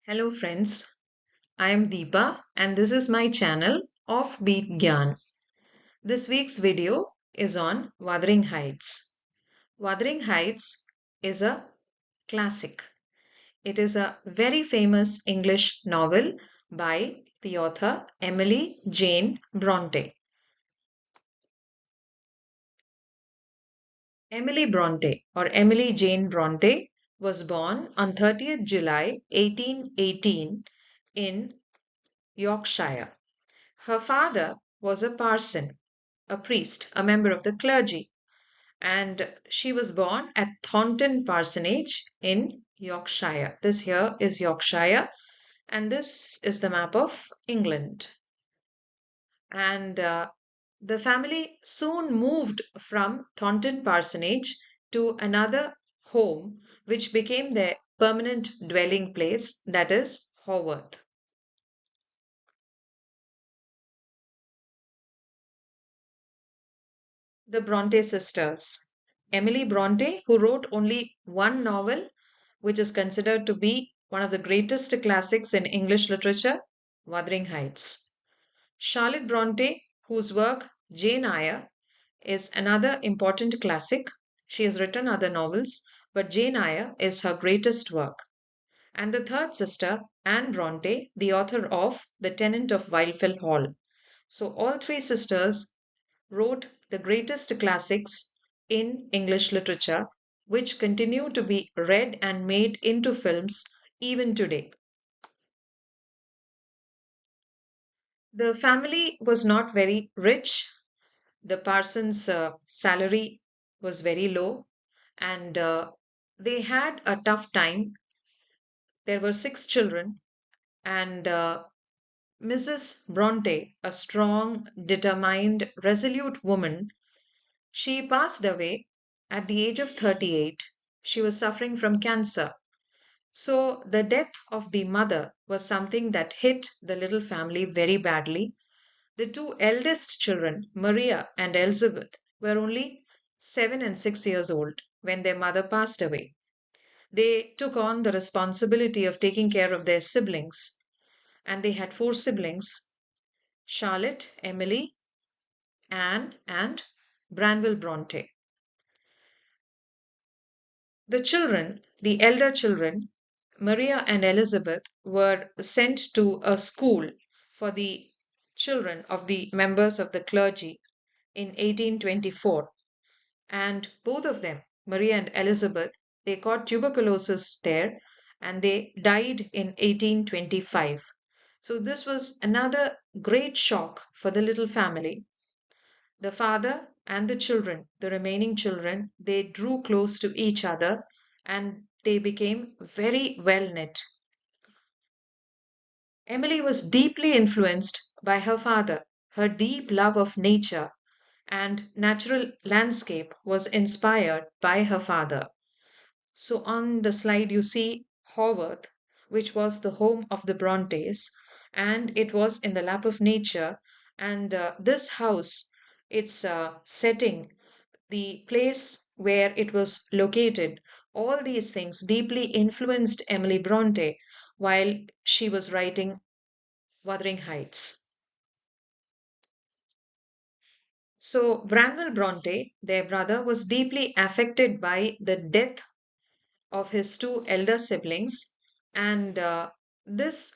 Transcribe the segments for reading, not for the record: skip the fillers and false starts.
Hello friends, I am Deepa and this is my channel Offbeat Gyan. This week's video is on Wuthering Heights. Wuthering Heights is a classic. It is a very famous English novel by the author Emily Jane Bronte. Emily Bronte or Emily Jane Bronte was born on 30th July 1818 in Yorkshire. Her father was a parson, a priest, a member of the clergy, and she was born at Thornton Parsonage in Yorkshire. This here is Yorkshire, and this is the map of England. And the family soon moved from Thornton Parsonage to another home, which became their permanent dwelling place, that is Haworth. The Bronte sisters. Emily Bronte, who wrote only one novel, which is considered to be one of the greatest classics in English literature, Wuthering Heights. Charlotte Bronte, whose work Jane Eyre is another important classic. She has written other novels, but Jane Eyre is her greatest work. And the third sister, Anne Bronte, the author of The Tenant of Wildfell Hall. So all three sisters wrote the greatest classics in English literature, which continue to be read and made into films even today. The family was not very rich. The parson's salary was very low, and they had a tough time. There were six children, and Mrs. Bronte, a strong, determined, resolute woman, she passed away at the age of 38. She was suffering from cancer. So the death of the mother was something that hit the little family very badly. The two eldest children, Maria and Elizabeth, were only 7 and 6 years old when their mother passed away. They took on the responsibility of taking care of their siblings, and they had four siblings: Charlotte, Emily, Anne, and Branwell Bronte. The children, the elder children, Maria and Elizabeth, were sent to a school for the children of the members of the clergy in 1824. And both of them, Maria and Elizabeth, they caught tuberculosis there and they died in 1825. So this was another great shock for the little family. The father and the children, the remaining children, they drew close to each other and they became very well knit. Emily was deeply influenced by her father. Her deep love of nature and natural landscape was inspired by her father. So on the slide you see Haworth, which was the home of the Brontes, and it was in the lap of nature. And this house, its setting, the place where it was located, all these things deeply influenced Emily Bronte while she was writing Wuthering Heights. So Branwell Bronte, their brother, was deeply affected by the death of his two elder siblings, and this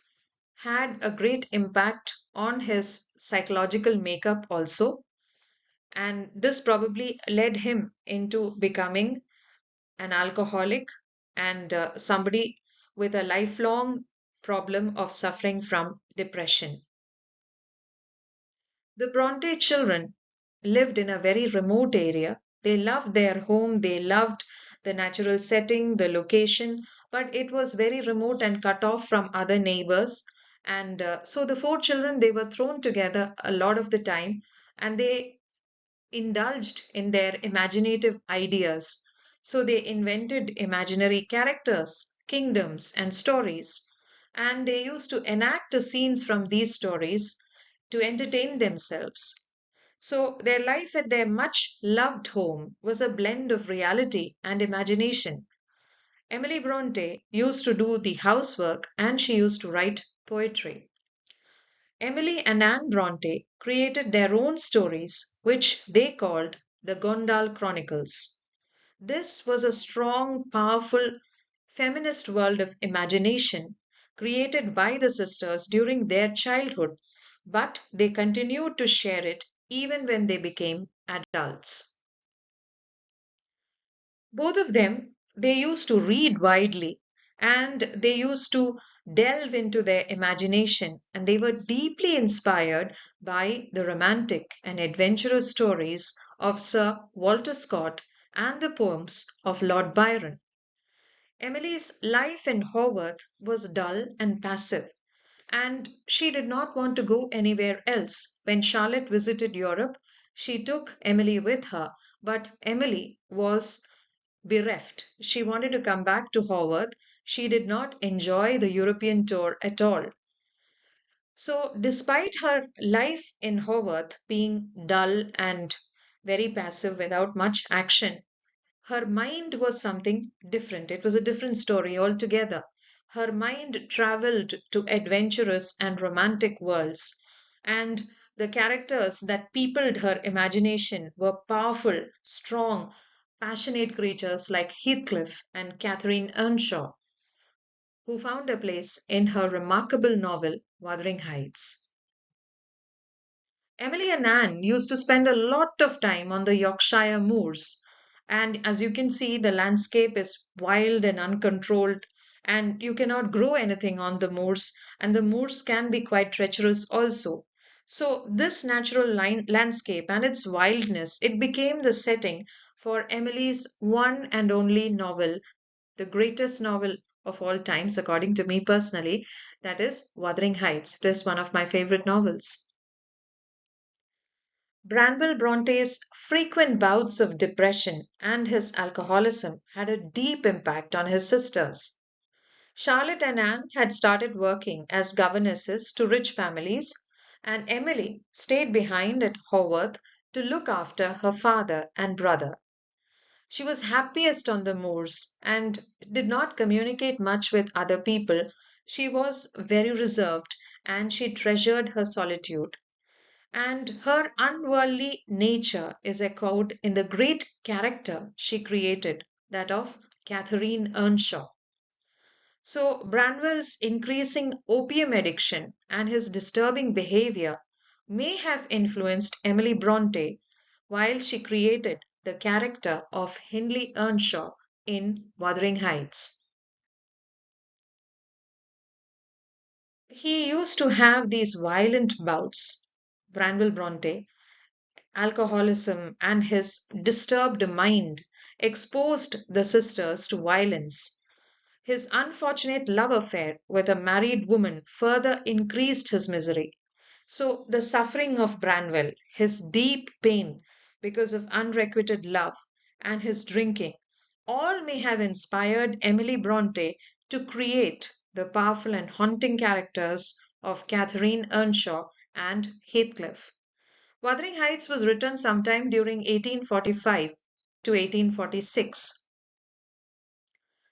had a great impact on his psychological makeup also. And this probably led him into becoming an alcoholic and somebody with a lifelong problem of suffering from depression. The Bronte children lived in a very remote area. They loved their home, they loved the natural setting, the location, but it was very remote and cut off from other neighbors. And so the four children, they were thrown together a lot of the time and they indulged in their imaginative ideas. So they invented imaginary characters, kingdoms, and stories. And they used to enact the scenes from these stories to entertain themselves. So their life at their much loved home was a blend of reality and imagination. Emily Bronte used to do the housework and she used to write poetry. Emily and Anne Bronte created their own stories, which they called the Gondal Chronicles. This was a strong, powerful feminist world of imagination created by the sisters during their childhood, but they continued to share it even when they became adults. Both of them, they used to read widely and they used to delve into their imagination, and they were deeply inspired by the romantic and adventurous stories of Sir Walter Scott and the poems of Lord Byron. Emily's life in Haworth was dull and passive, and she did not want to go anywhere else. When Charlotte visited Europe, she took Emily with her, but Emily was bereft. She wanted to come back to Haworth. She did not enjoy the European tour at all. So, despite her life in Haworth being dull and very passive without much action, her mind was something different. It was a different story altogether. Her mind traveled to adventurous and romantic worlds, and the characters that peopled her imagination were powerful, strong, passionate creatures like Heathcliff and Catherine Earnshaw, who found a place in her remarkable novel Wuthering Heights. Emily and Anne used to spend a lot of time on the Yorkshire moors. And as you can see, the landscape is wild and uncontrolled, and you cannot grow anything on the moors, and the moors can be quite treacherous also. So, this natural landscape and its wildness, it became the setting for Emily's one and only novel, the greatest novel of all times, according to me personally, that is Wuthering Heights. It is one of my favorite novels. Branwell Bronte's frequent bouts of depression and his alcoholism had a deep impact on his sisters. Charlotte and Anne had started working as governesses to rich families, and Emily stayed behind at Haworth to look after her father and brother. She was happiest on the moors and did not communicate much with other people. She was very reserved and she treasured her solitude, and her unworldly nature is echoed in the great character she created, that of Catherine Earnshaw. So, Branwell's increasing opium addiction and his disturbing behavior may have influenced Emily Bronte while she created the character of Hindley Earnshaw in Wuthering Heights. He used to have these violent bouts, Branwell Bronte, alcoholism, and his disturbed mind exposed the sisters to violence. His unfortunate love affair with a married woman further increased his misery. So, the suffering of Branwell, his deep pain because of unrequited love, and his drinking, all may have inspired Emily Bronte to create the powerful and haunting characters of Catherine Earnshaw and Heathcliff. Wuthering Heights was written sometime during 1845 to 1846.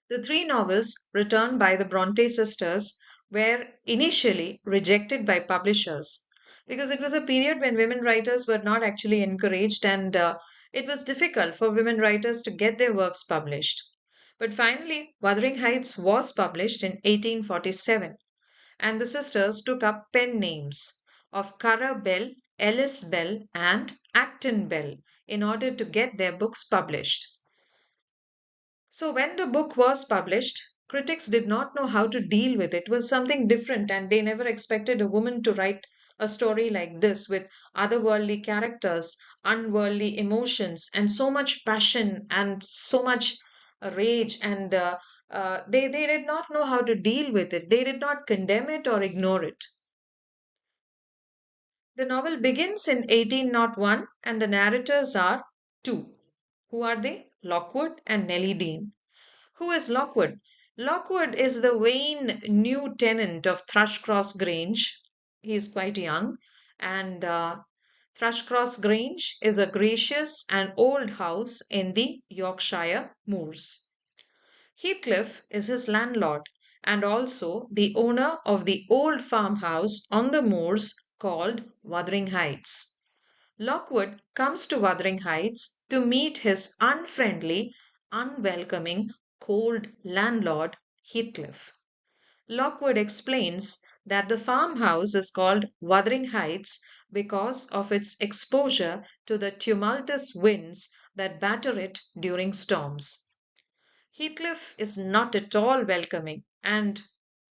The three novels written by the Bronte sisters were initially rejected by publishers because it was a period when women writers were not actually encouraged, and it was difficult for women writers to get their works published. But finally, Wuthering Heights was published in 1847, and the sisters took up pen names of Currer Bell, Ellis Bell, and Acton Bell in order to get their books published. So, when the book was published, critics did not know how to deal with it. It was something different, and they never expected a woman to write a story like this with otherworldly characters, unworldly emotions, and so much passion and so much rage. And they did not know how to deal with it. They did not condemn it or ignore it. The novel begins in 1801, and the narrators are two. Who are they? Lockwood and Nellie Dean. Who is Lockwood? Lockwood is the vain new tenant of Thrushcross Grange. He is quite young, and Thrushcross Grange is a gracious and old house in the Yorkshire moors. Heathcliff is his landlord and also the owner of the old farmhouse on the moors called Wuthering Heights. Lockwood comes to Wuthering Heights to meet his unfriendly, unwelcoming, cold landlord, Heathcliff. Lockwood explains that the farmhouse is called Wuthering Heights because of its exposure to the tumultuous winds that batter it during storms. Heathcliff is not at all welcoming, and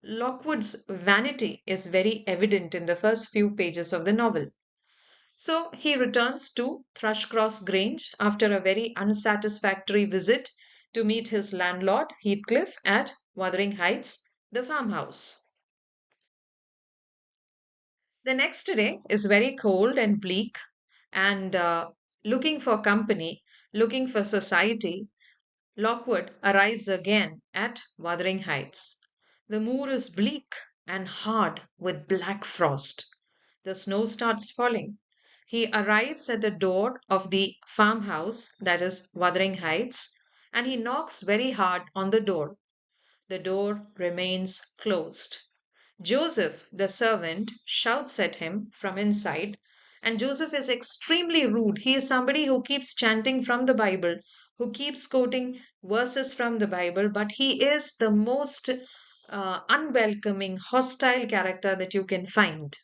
Lockwood's vanity is very evident in the first few pages of the novel. So he returns to Thrushcross Grange after a very unsatisfactory visit to meet his landlord, Heathcliff, at Wuthering Heights, the farmhouse. The next day is very cold and bleak, and looking for company, looking for society, Lockwood arrives again at Wuthering Heights. The moor is bleak and hard with black frost. The snow starts falling. He arrives at the door of the farmhouse, that is Wuthering Heights, and he knocks very hard on the door. The door remains closed. Joseph, the servant, shouts at him from inside, and Joseph is extremely rude. He is somebody who keeps chanting from the Bible, who keeps quoting verses from the Bible, but he is the most unwelcoming, hostile character that you can find.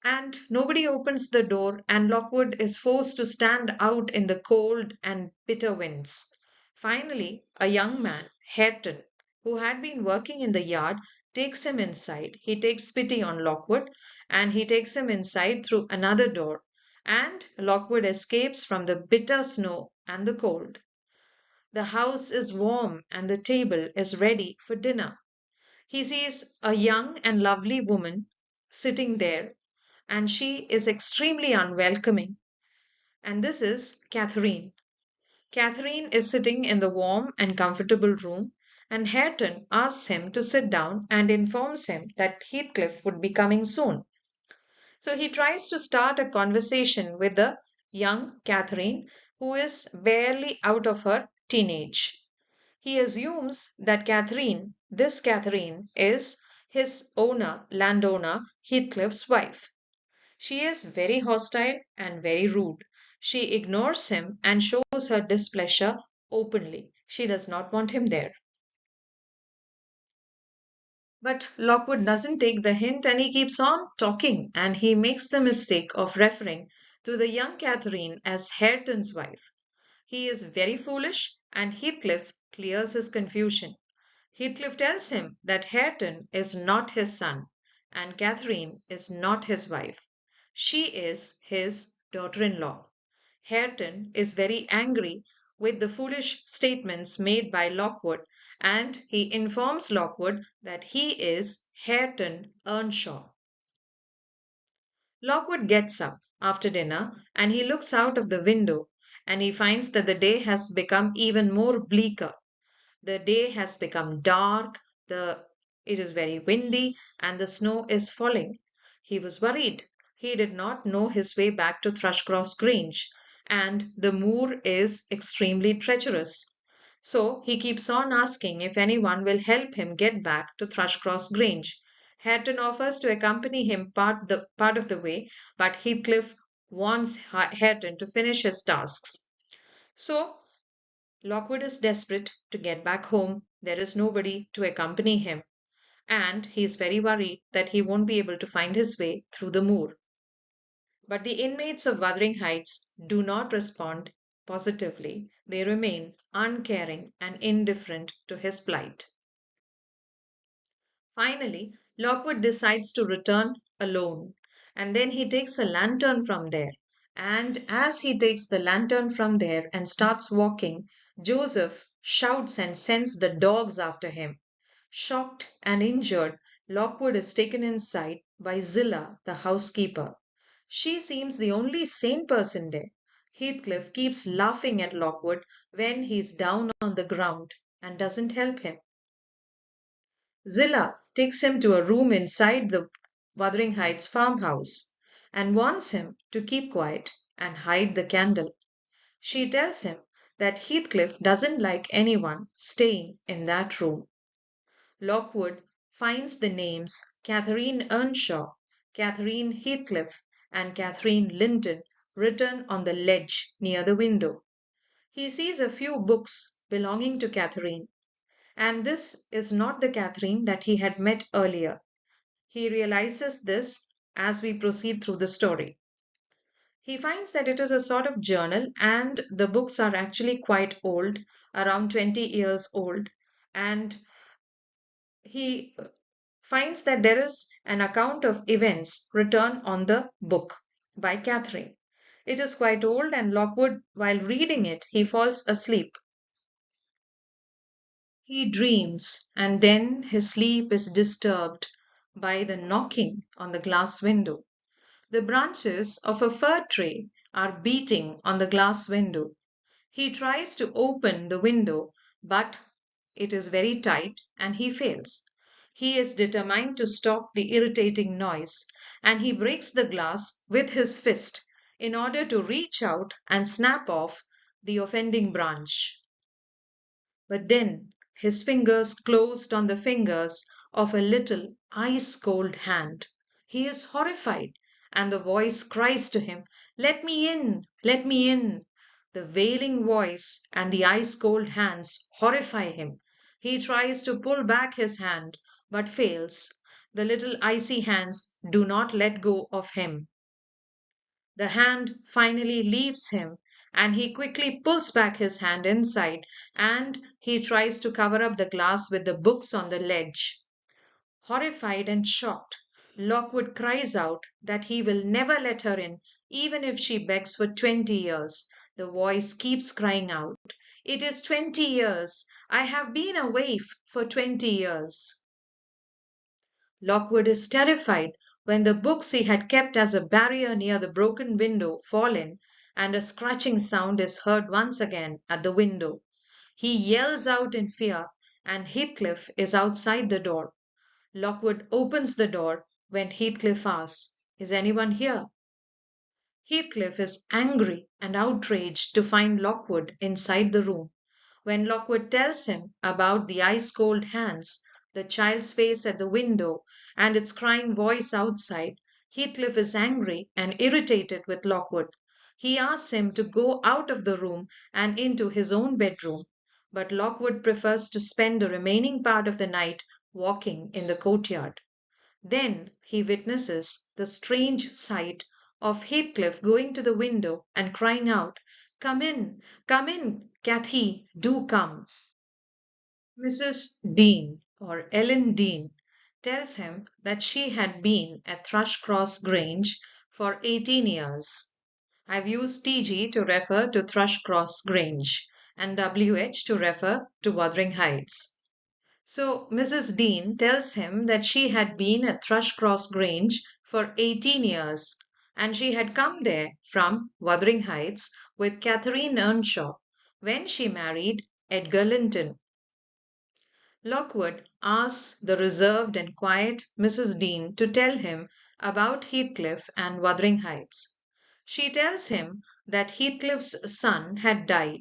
And nobody opens the door, and Lockwood is forced to stand out in the cold and bitter winds. Finally, a young man, Hareton, who had been working in the yard, takes him inside. He takes pity on Lockwood and he takes him inside through another door, and Lockwood escapes from the bitter snow and the cold. The house is warm and the table is ready for dinner. He sees a young and lovely woman sitting there, and she is extremely unwelcoming. And this is Catherine. Catherine is sitting in the warm and comfortable room, and Hareton asks him to sit down and informs him that Heathcliff would be coming soon. So he tries to start a conversation with the young Catherine, who is barely out of her teenage. He assumes that this Catherine, is his landowner, Heathcliff's wife. She is very hostile and very rude. She ignores him and shows her displeasure openly. She does not want him there. But Lockwood doesn't take the hint and he keeps on talking, and he makes the mistake of referring to the young Catherine as Hareton's wife. He is very foolish, and Heathcliff clears his confusion. Heathcliff tells him that Hareton is not his son and Catherine is not his wife. She is his daughter in law. Hareton is very angry with the foolish statements made by Lockwood, and he informs Lockwood that he is Hareton Earnshaw. Lockwood gets up after dinner and he looks out of the window and he finds that the day has become even more bleaker. The day has become dark, it is very windy, and the snow is falling. He was worried. He did not know his way back to Thrushcross Grange, and the moor is extremely treacherous. So he keeps on asking if anyone will help him get back to Thrushcross Grange. Hareton offers to accompany him part of the way, but Heathcliff wants Hareton to finish his tasks. So Lockwood is desperate to get back home. There is nobody to accompany him, and he is very worried that he won't be able to find his way through the moor. But the inmates of Wuthering Heights do not respond positively. They remain uncaring and indifferent to his plight. Finally, Lockwood decides to return alone, and then he takes a lantern from there. And as he takes the lantern from there and starts walking, Joseph shouts and sends the dogs after him. Shocked and injured, Lockwood is taken inside by Zillah, the housekeeper. She seems the only sane person there. Heathcliff keeps laughing at Lockwood when he's down on the ground and doesn't help him. Zillah takes him to a room inside the Wuthering Heights farmhouse and warns him to keep quiet and hide the candle. She tells him that Heathcliff doesn't like anyone staying in that room. Lockwood finds the names Catherine Earnshaw, Catherine Heathcliff, and Catherine Linton written on the ledge near the window. He sees a few books belonging to Catherine, and this is not the Catherine that he had met earlier. He realizes this as we proceed through the story. He finds that it is a sort of journal, and the books are actually quite old, around 20 years old, and he finds that there is an account of events written on the book by Catherine. It is quite old, and Lockwood, while reading it, he falls asleep. He dreams, and then his sleep is disturbed by the knocking on the glass window. The branches of a fir tree are beating on the glass window. He tries to open the window, but it is very tight and he fails. He is determined to stop the irritating noise, and he breaks the glass with his fist in order to reach out and snap off the offending branch. But then his fingers closed on the fingers of a little ice cold hand. He is horrified, and the voice cries to him, "Let me in! Let me in!" The wailing voice and the ice cold hands horrify him. He tries to pull back his hand, but fails. The little icy hands do not let go of him. The hand finally leaves him, and he quickly pulls back his hand inside, and he tries to cover up the glass with the books on the ledge. Horrified and shocked, Lockwood cries out that he will never let her in, even if she begs for 20 years. The voice keeps crying out, "It is 20 years! I have been away for 20 years!" Lockwood is terrified when the books he had kept as a barrier near the broken window fall in, and a scratching sound is heard once again at the window. He yells out in fear, and Heathcliff is outside the door. Lockwood opens the door when Heathcliff asks, "Is anyone here?" Heathcliff is angry and outraged to find Lockwood inside the room. When Lockwood tells him about the ice cold hands, the child's face at the window, and its crying voice outside, Heathcliff is angry and irritated with Lockwood. He asks him to go out of the room and into his own bedroom, but Lockwood prefers to spend the remaining part of the night walking in the courtyard. Then he witnesses the strange sight of Heathcliff going to the window and crying out, come in, Cathy, do come." Mrs. Dean, or Ellen Dean, tells him that she had been at Thrushcross Grange for 18 years. I've used TG to refer to Thrushcross Grange and WH to refer to Wuthering Heights. So Mrs. Dean tells him that she had been at Thrushcross Grange for 18 years, and she had come there from Wuthering Heights with Catherine Earnshaw when she married Edgar Linton. Lockwood asks the reserved and quiet Mrs. Dean to tell him about Heathcliff and Wuthering Heights. She tells him that Heathcliff's son had died.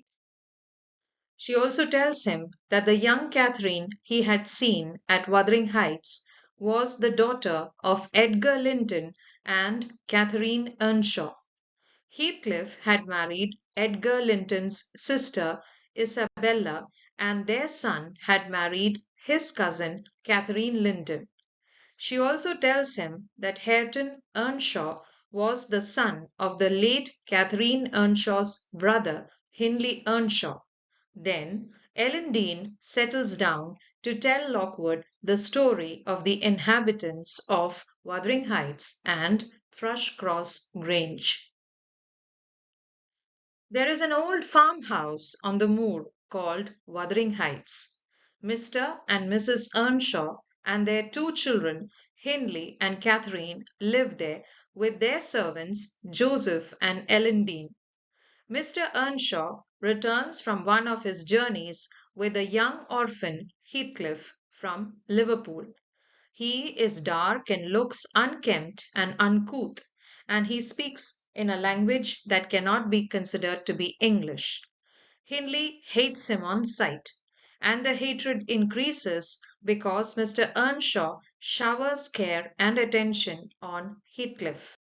She also tells him that the young Catherine he had seen at Wuthering Heights was the daughter of Edgar Linton and Catherine Earnshaw. Heathcliff had married Edgar Linton's sister Isabella, and their son had married his cousin Catherine Linton. She also tells him that Hareton Earnshaw was the son of the late Catherine Earnshaw's brother, Hindley Earnshaw. Then Ellen Dean settles down to tell Lockwood the story of the inhabitants of Wuthering Heights and Thrushcross Grange. There is an old farmhouse on the moor called Wuthering Heights. Mr. and Mrs. Earnshaw and their two children, Hindley and Catherine, live there with their servants, Joseph and Ellen Dean. Mr. Earnshaw returns from one of his journeys with a young orphan, Heathcliff, from Liverpool. He is dark and looks unkempt and uncouth, and he speaks in a language that cannot be considered to be English. Hindley hates him on sight, and the hatred increases because Mr. Earnshaw showers care and attention on Heathcliff.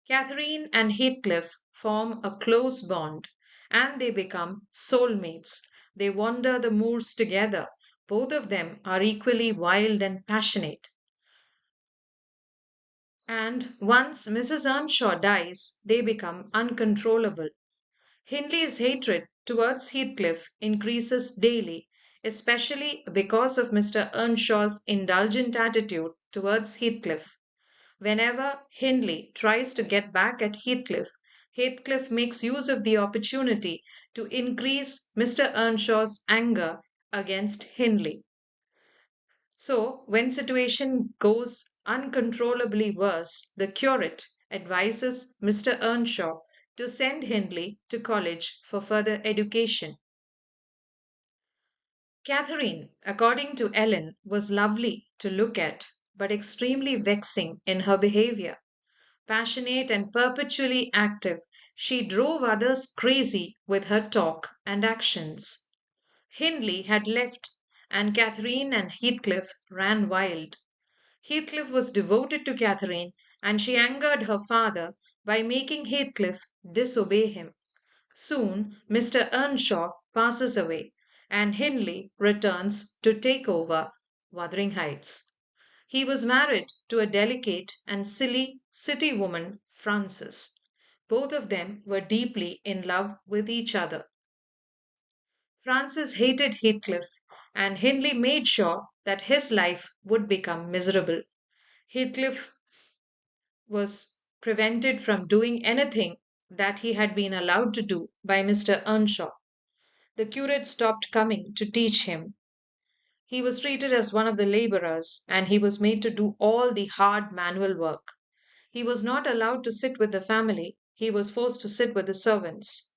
Catherine and Heathcliff form a close bond, and they become soulmates. They wander the moors together. Both of them are equally wild and passionate. And once Mrs. Earnshaw dies, they become uncontrollable. Hindley's hatred towards Heathcliff increases daily, especially because of Mr. Earnshaw's indulgent attitude towards Heathcliff. Whenever Hindley tries to get back at Heathcliff, Heathcliff makes use of the opportunity to increase Mr. Earnshaw's anger against Hindley. So, when situation goes uncontrollably worse, the curate advises Mr. Earnshaw to send Hindley to college for further education. Catherine, according to Ellen, was lovely to look at, but extremely vexing in her behavior. Passionate and perpetually active, she drove others crazy with her talk and actions. Hindley had left, and Catherine and Heathcliff ran wild. Heathcliff was devoted to Catherine, and she angered her father by making Heathcliff disobey him. Soon Mr. Earnshaw passes away, and Hindley returns to take over Wuthering Heights. He was married to a delicate and silly city woman, Frances. Both of them were deeply in love with each other. Frances hated Heathcliff, and Hindley made sure that his life would become miserable. Heathcliff was prevented from doing anything that he had been allowed to do by Mr. Earnshaw. The curate stopped coming to teach him. He was treated as one of the labourers, and he was made to do all the hard manual work. He was not allowed to sit with the family, he was forced to sit with the servants.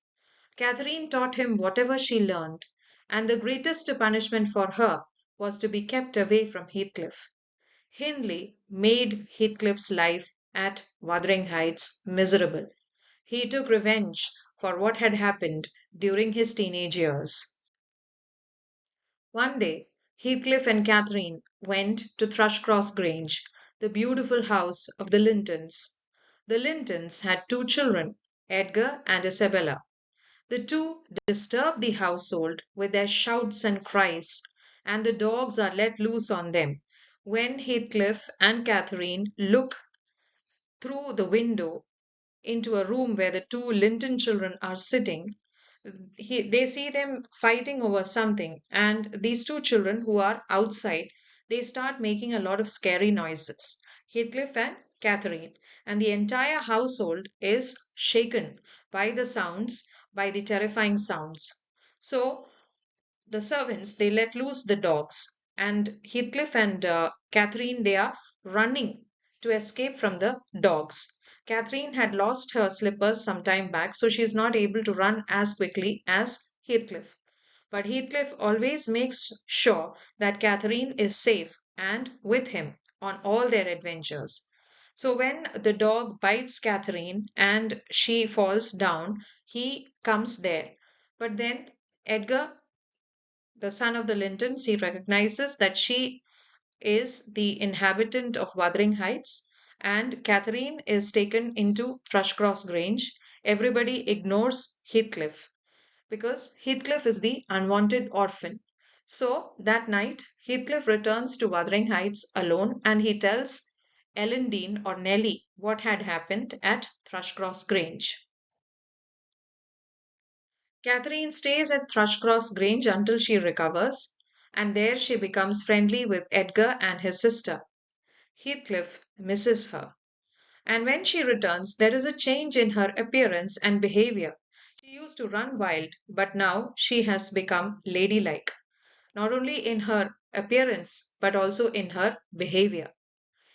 Catherine taught him whatever she learned, and the greatest punishment for her was to be kept away from Heathcliff. Hindley made Heathcliff's life at Wuthering Heights miserable. He took revenge for what had happened during his teenage years. One day, Heathcliff and Catherine went to Thrushcross Grange, the beautiful house of the Lintons. The Lintons had two children, Edgar and Isabella. The two disturb the household with their shouts and cries, and the dogs are let loose on them. When Heathcliff and Catherine look through the window into a room where the two Linton children are sitting, they see them fighting over something, and these two children who are outside, they start making a lot of scary noises. Heathcliff and Catherine, and the entire household is shaken by the sounds, by the terrifying sounds. So the servants they let loose the dogs, and Heathcliff and Catherine they are running to escape from the dogs. Catherine had lost her slippers some time back, so she is not able to run as quickly as Heathcliff. But Heathcliff always makes sure that Catherine is safe and with him on all their adventures. So when the dog bites Catherine and she falls down, he comes there. But then Edgar, the son of the Lintons, he recognizes that she is the inhabitant of Wuthering Heights, and Catherine is taken into Thrushcross Grange. Everybody ignores Heathcliff because Heathcliff is the unwanted orphan. So that night, Heathcliff returns to Wuthering Heights alone, and he tells Ellen Dean or Nellie what had happened at Thrushcross Grange. Catherine stays at Thrushcross Grange until she recovers, and there she becomes friendly with Edgar and his sister. Heathcliff misses her, and when she returns, there is a change in her appearance and behavior. She used to run wild, but now she has become ladylike, not only in her appearance but also in her behavior.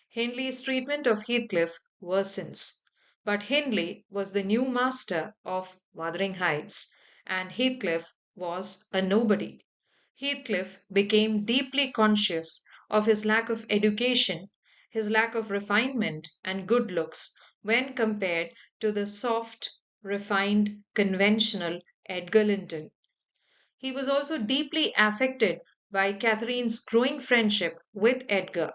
Hindley's treatment of Heathcliff worsens, but Hindley was the new master of Wuthering Heights, and Heathcliff was a nobody. Heathcliff became deeply conscious of his lack of education, his lack of refinement and good looks when compared to the soft, refined, conventional Edgar Linton. He was also deeply affected by Catherine's growing friendship with Edgar.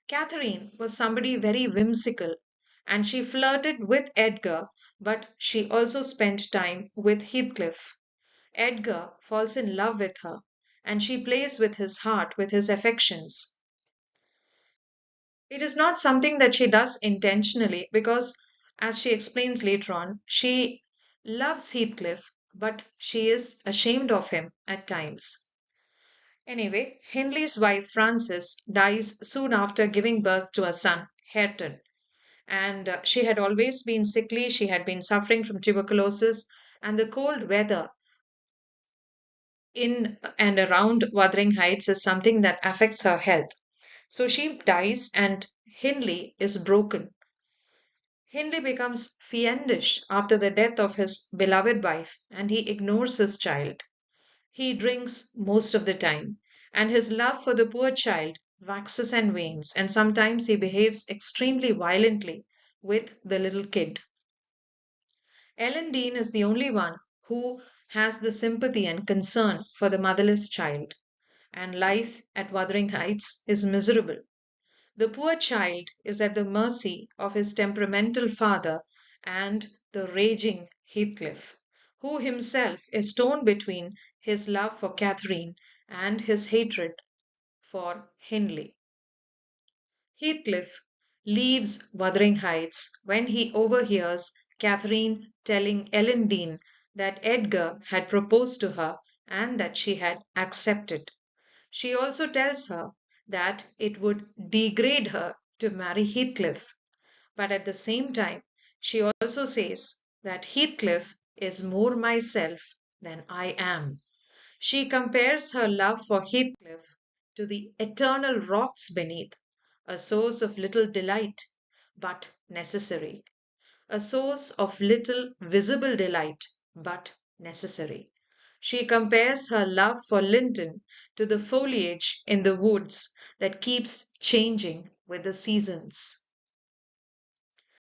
Catherine was somebody very whimsical and she flirted with Edgar, but she also spent time with Heathcliff. Edgar falls in love with her and she plays with his heart, with his affections. It is not something that she does intentionally because, as she explains later on, she loves Heathcliff, but she is ashamed of him at times. Anyway, Hindley's wife Frances dies soon after giving birth to a son, Hareton, and she had always been sickly. She had been suffering from tuberculosis, and the cold weather in and around Wuthering Heights is something that affects her health. So she dies, and Hindley is broken. Hindley becomes fiendish after the death of his beloved wife, and he ignores his child. He drinks most of the time, and his love for the poor child waxes and wanes, and sometimes he behaves extremely violently with the little kid. Ellen Dean is the only one who has the sympathy and concern for the motherless child, and life at Wuthering Heights is miserable. The poor child is at the mercy of his temperamental father and the raging Heathcliff, who himself is torn between his love for Catherine and his hatred for Hindley. Heathcliff leaves Wuthering Heights when he overhears Catherine telling Ellen Dean that Edgar had proposed to her and that she had accepted. She also tells her that it would degrade her to marry Heathcliff, but at the same time, she also says that Heathcliff is more myself than I am. She compares her love for Heathcliff to the eternal rocks beneath, a source of little delight, but necessary, a source of little visible delight, but necessary. She compares her love for Linton to the foliage in the woods that keeps changing with the seasons.